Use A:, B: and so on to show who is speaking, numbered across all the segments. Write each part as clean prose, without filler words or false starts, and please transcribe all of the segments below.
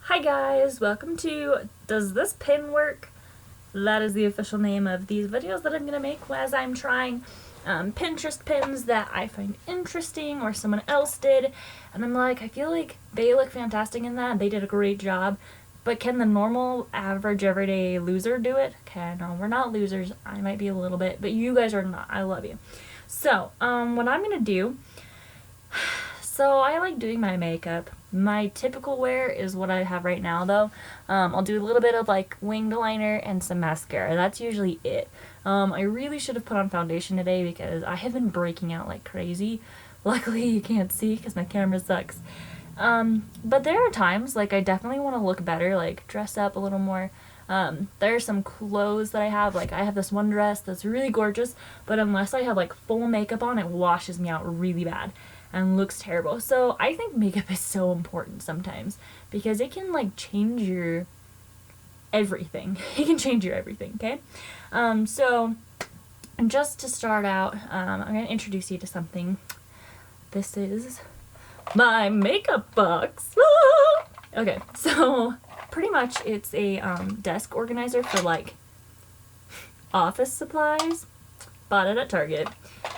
A: Hi guys, welcome to Does This Pin Work? That is the official name of these videos that I'm going to make as I'm trying Pinterest pins that I find interesting or someone else did. And I'm like, I feel like they look fantastic in that. They did a great job. But can the normal, average, everyday loser do it? Okay, no, we're not losers. I might be a little bit, but you guys are not. I love you. So, what I'm going to do... So I like doing my makeup. My typical wear is what I have right now though. I'll do a little bit of like winged liner and some mascara. That's usually it. I really should have put on foundation today because I have been breaking out like crazy. Luckily you can't see because my camera sucks. But there are times like I definitely want to look better, like dress up a little more. There are some clothes that I have, like I have this one dress that's really gorgeous, but unless I have like full makeup on, it washes me out really bad and looks terrible. So I think makeup is so important sometimes because it can like change your everything. It can change your everything, okay? So just to start out, I'm going to introduce you to something. This is my makeup box. Okay, so pretty much it's a desk organizer for like office supplies. Bought it at Target.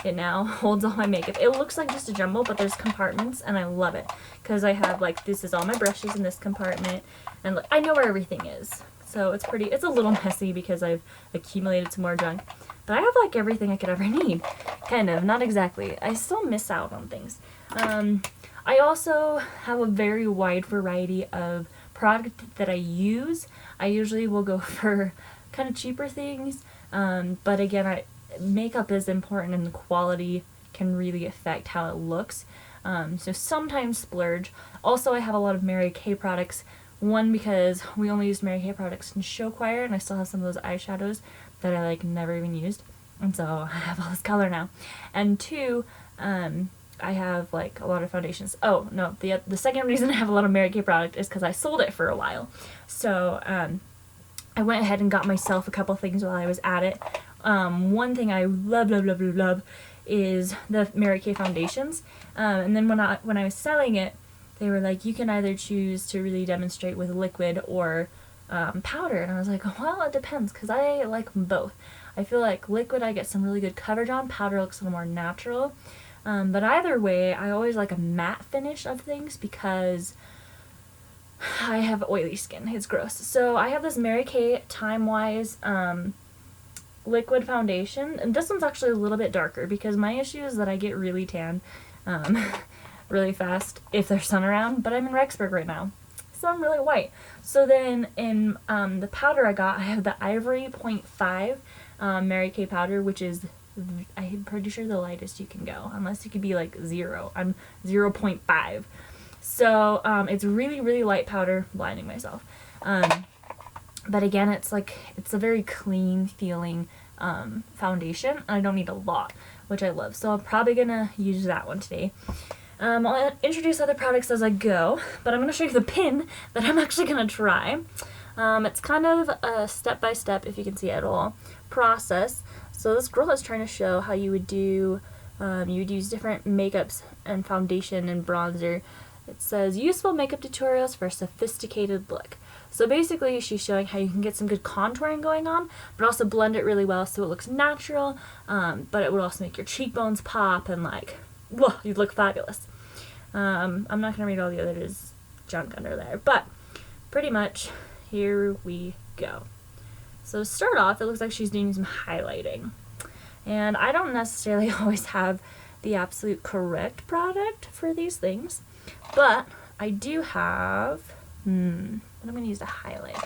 A: It now holds all my makeup. It looks like just a jumble, but there's compartments, and I love it because I have like, this is all my brushes in this compartment, and like, I know where everything is. So it's a little messy because I've accumulated some more junk, but I have like everything I could ever need. Kind of, not exactly. I still miss out on things. I also have a very wide variety of product that I use. I usually will go for kind of cheaper things, but again, makeup is important and the quality can really affect how it looks. So sometimes splurge. Also, I have a lot of Mary Kay products. One, because we only used Mary Kay products in show choir, and I still have some of those eyeshadows that I like never even used, and so I have all this color now. And two, I have like a lot of foundations. Oh no, the second reason I have a lot of Mary Kay product is because I sold it for a while. So I went ahead and got myself a couple things while I was at it. One thing I love is the Mary Kay foundations. And then when I was selling it, they were like, you can either choose to really demonstrate with liquid or powder. And I was like, well, it depends, because I like them both. I feel like liquid I get some really good coverage on, powder looks a little more natural. But either way, I always like a matte finish of things because I have oily skin. It's gross. So I have this Mary Kay Time Wise liquid foundation, and this one's actually a little bit darker because my issue is that I get really tan really fast if there's sun around, but I'm in Rexburg right now, so I'm really white. So then in the powder I have the Ivory 0.5 Mary Kay powder, which is, I'm pretty sure, the lightest you can go, unless you could be like 0. I'm 0.5. So it's really, really light powder, blinding myself. But again, it's a very clean feeling foundation, and I don't need a lot, which I love. So I'm probably gonna use that one today. I'll introduce other products as I go, but I'm gonna show you the pin that I'm actually gonna try. It's kind of a step-by-step, if you can see at all, process. So this girl is trying to show how you would do, you would use different makeups and foundation and bronzer. It says, useful makeup tutorials for a sophisticated look. So basically she's showing how you can get some good contouring going on, but also blend it really well so it looks natural, but it would also make your cheekbones pop and like, whoa, you'd look fabulous. I'm not going to read all the other, there's junk under there, but pretty much here we go. So to start off, it looks like she's doing some highlighting. And I don't necessarily always have the absolute correct product for these things, but I do have, what I'm going to use to highlight.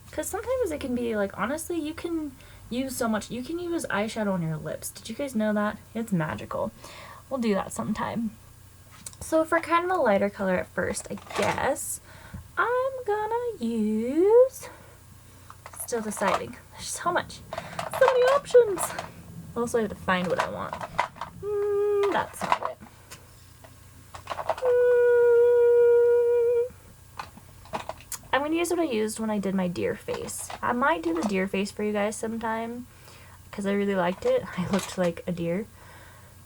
A: Because sometimes it can be like, honestly, you can use so much. You can use eyeshadow on your lips. Did you guys know that? It's magical. We'll do that sometime. So for kind of a lighter color at first, I guess, I'm gonna use, still deciding. There's so many options. Also, I have to find what I want. That's not it. I'm going to use what I used when I did my deer face. I might do the deer face for you guys sometime because I really liked it. I looked like a deer.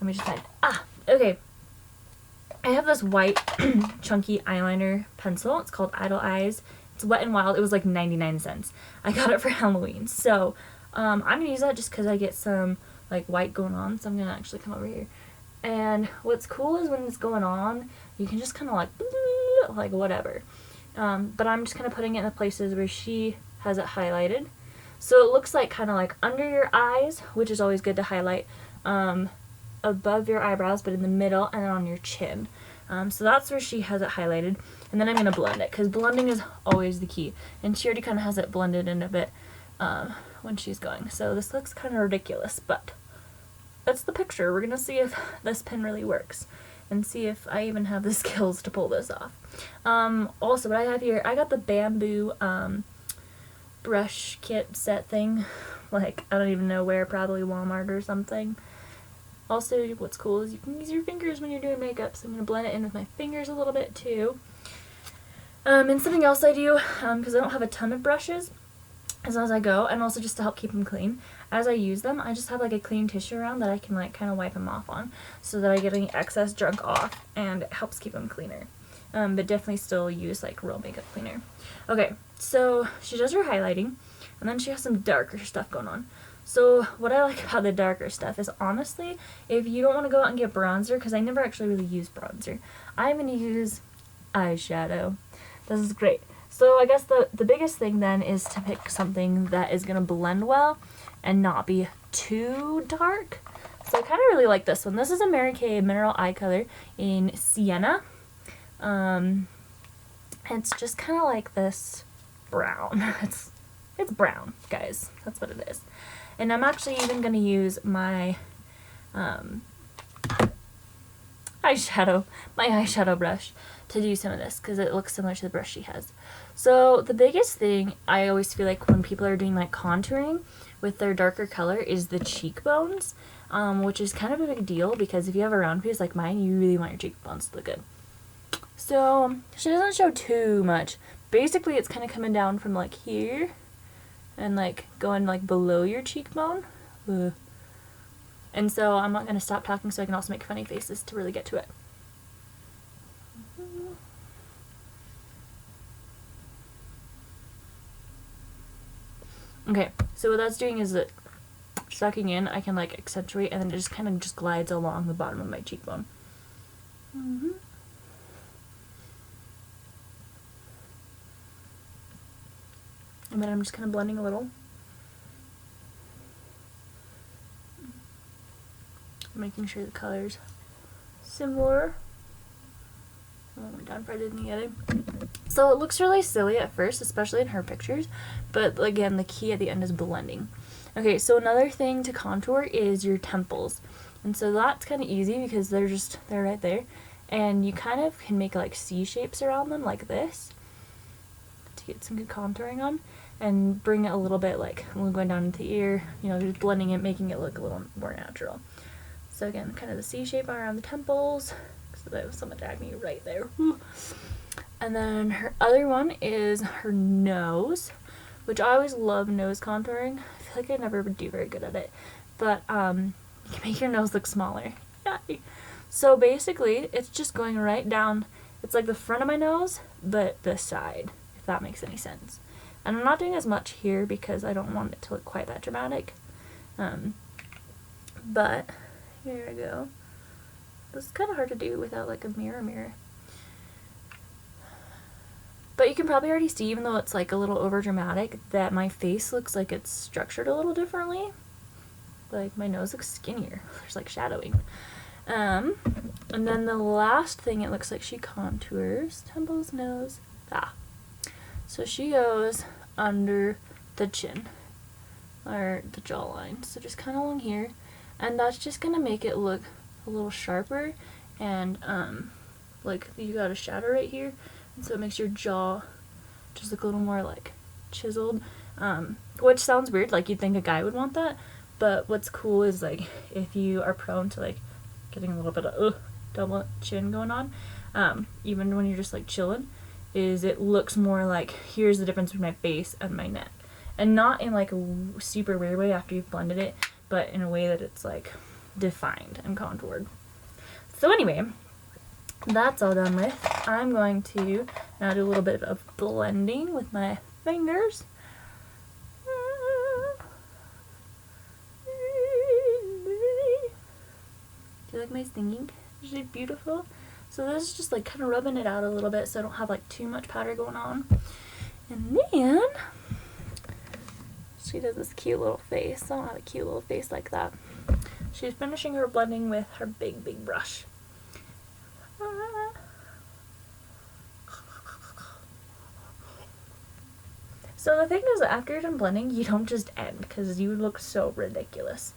A: Let me just find, okay. I have this white chunky eyeliner pencil. It's called Idle Eyes. It's Wet n Wild. It was like 99 cents. I got it for Halloween. So I'm going to use that just because I get some like white going on. So I'm going to actually come over here. And what's cool is when it's going on, you can just kind of like whatever. But I'm just kind of putting it in the places where she has it highlighted. So it looks like kind of like under your eyes, which is always good to highlight, above your eyebrows, but in the middle and on your chin. So that's where she has it highlighted. And then I'm going to blend it, because blending is always the key. And she already kind of has it blended in a bit when she's going. So this looks kind of ridiculous, but that's the picture. We're going to see if this pen really works and see if I even have the skills to pull this off. Also, what I have here, I got the bamboo brush kit set thing. Like, I don't even know where, probably Walmart or something. Also, what's cool is you can use your fingers when you're doing makeup, so I'm going to blend it in with my fingers a little bit too. And something else I do, because I don't have a ton of brushes, as I go, and also just to help keep them clean, as I use them, I just have like a clean tissue around that I can like kind of wipe them off on, so that I get any excess junk off, and it helps keep them cleaner. But definitely still use like real makeup cleaner. Okay, so she does her highlighting, and then she has some darker stuff going on. So what I like about the darker stuff is, honestly, if you don't want to go out and get bronzer, because I never actually really use bronzer, I'm going to use eyeshadow. This is great. So I guess the biggest thing then is to pick something that is going to blend well and not be too dark. So I kind of really like this one. This is a Mary Kay Mineral Eye Color in Sienna. It's just kind of like this brown. It's brown, guys. That's what it is. And I'm actually even going to use my eyeshadow brush to do some of this, because it looks similar to the brush she has. So the biggest thing I always feel like when people are doing like contouring with their darker color is the cheekbones, which is kind of a big deal, because if you have a round face like mine, you really want your cheekbones to look good. So she doesn't show too much. Basically, it's kind of coming down from like here and like going like below your cheekbone. Ugh. And so I'm not going to stop talking so I can also make funny faces to really get to it. Okay, so what that's doing is that sucking in, I can like accentuate, and then it just kind of just glides along the bottom of my cheekbone. And then I'm just kind of blending a little. Making sure the color's similar. One down farther than the other. So it looks really silly at first, especially in her pictures, but again, the key at the end is blending. Okay, so another thing to contour is your temples. And so that's kind of easy because they're right there. And you kind of can make like C shapes around them like this to get some good contouring on, and bring it a little bit like going down into the ear, you know, just blending it, making it look a little more natural. So again, kind of the C shape around the temples. So that was someone tagged me right there. And then her other one is her nose, which I always love nose contouring. I feel like I never do very good at it, but you can make your nose look smaller. Yay. So basically, it's just going right down. It's like the front of my nose, but the side, if that makes any sense. And I'm not doing as much here because I don't want it to look quite that dramatic. But here we go. This is kind of hard to do without like a mirror. But you can probably already see, even though it's like a little over dramatic, that my face looks like it's structured a little differently. Like my nose looks skinnier. There's like shadowing. And then the last thing, it looks like she contours temples, nose. So she goes under the chin or the jawline. So just kind of along here, and that's just gonna make it look a little sharper, and like you got a shadow right here, and so it makes your jaw just look a little more like chiseled, which sounds weird, like you'd think a guy would want that, but what's cool is like if you are prone to like getting a little bit of double chin going on, even when you're just like chilling, is it looks more like here's the difference between my face and my neck, and not in like a super weird way after you've blended it, but in a way that it's like defined and contoured. So anyway, that's all done with, I'm going to now do a little bit of blending with my fingers. Do you like my singing? Is it beautiful? So this is just like kind of rubbing it out a little bit so I don't have like too much powder going on. And then she does this cute little face. I don't have a cute little face like that. She's finishing her blending with her big brush. So the thing is, after you're done blending, you don't just end, because you look so ridiculous.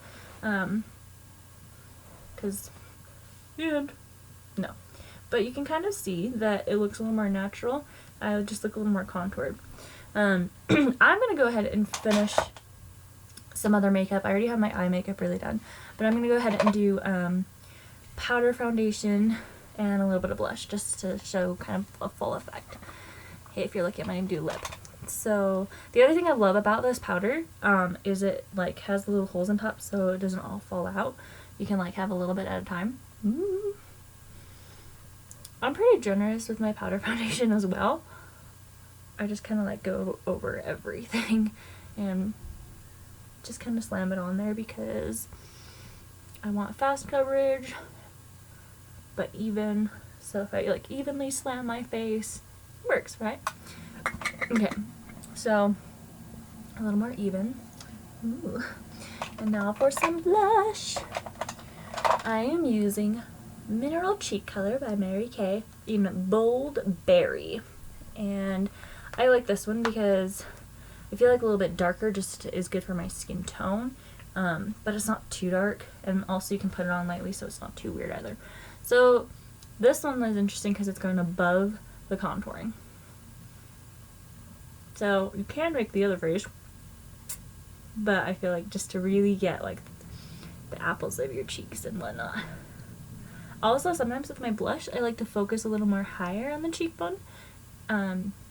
A: Because you end. No. But you can kind of see that it looks a little more natural. I just look a little more contoured. I'm going to go ahead and finish some other makeup. I already have my eye makeup really done. But I'm going to go ahead and do powder, foundation, and a little bit of blush, just to show kind of a full effect. Hey, if you're looking at my name, do lip. So the other thing I love about this powder is it like has the little holes in top so it doesn't all fall out. You can like have a little bit at a time. Ooh. I'm pretty generous with my powder foundation as well. I just kind of like go over everything and just kind of slam it on there because I want fast coverage but even. So if I like evenly slam my face, it works, right? Okay, so a little more even. Ooh. And now for some blush. I am using Mineral Cheek Color by Mary Kay in Bold Berry. And I like this one because I feel like a little bit darker just is good for my skin tone. But it's not too dark, and also you can put it on lightly so it's not too weird either. So this one is interesting because it's going above the contouring. So you can make the other face, but I feel like just to really get like the apples of your cheeks and whatnot. Also, sometimes with my blush, I like to focus a little more higher on the cheekbone,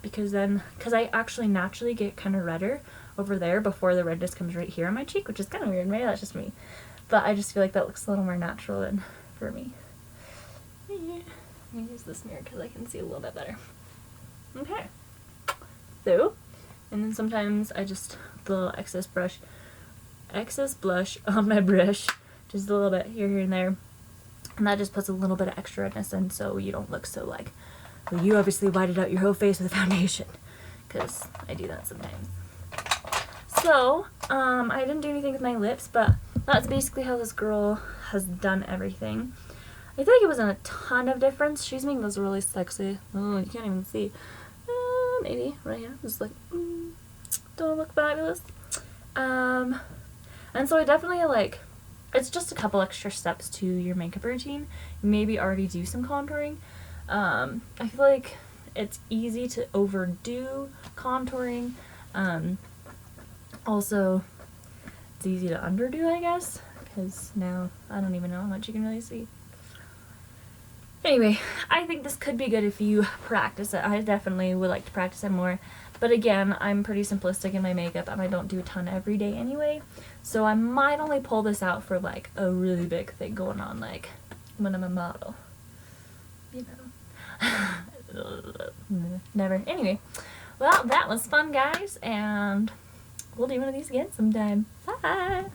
A: because I actually naturally get kind of redder over there before the redness comes right here on my cheek, which is kind of weird. Maybe that's just me, but I just feel like that looks a little more natural and for me. Yeah. I'm gonna use this mirror because I can see a little bit better. Okay. So, and then sometimes I just the little excess blush on my brush, just a little bit here and there, and that just puts a little bit of extra redness in, so you don't look so like, well, you obviously whited out your whole face with foundation, because I do that sometimes. So, I didn't do anything with my lips, but that's basically how this girl has done everything. I feel like it wasn't a ton of difference. She's making those really sexy. Oh, you can't even see. Maybe right here. Just like, don't look fabulous. And so I definitely like, it's just a couple extra steps to your makeup routine. Maybe already do some contouring. I feel like it's easy to overdo contouring. Also, it's easy to underdo, I guess, because now I don't even know how much you can really see. Anyway, I think this could be good if you practice it. I definitely would like to practice it more. But again, I'm pretty simplistic in my makeup and I don't do a ton every day anyway. So I might only pull this out for like a really big thing going on, like when I'm a model. You know. Never. Anyway, well, that was fun, guys. And we'll do one of these again sometime. Bye!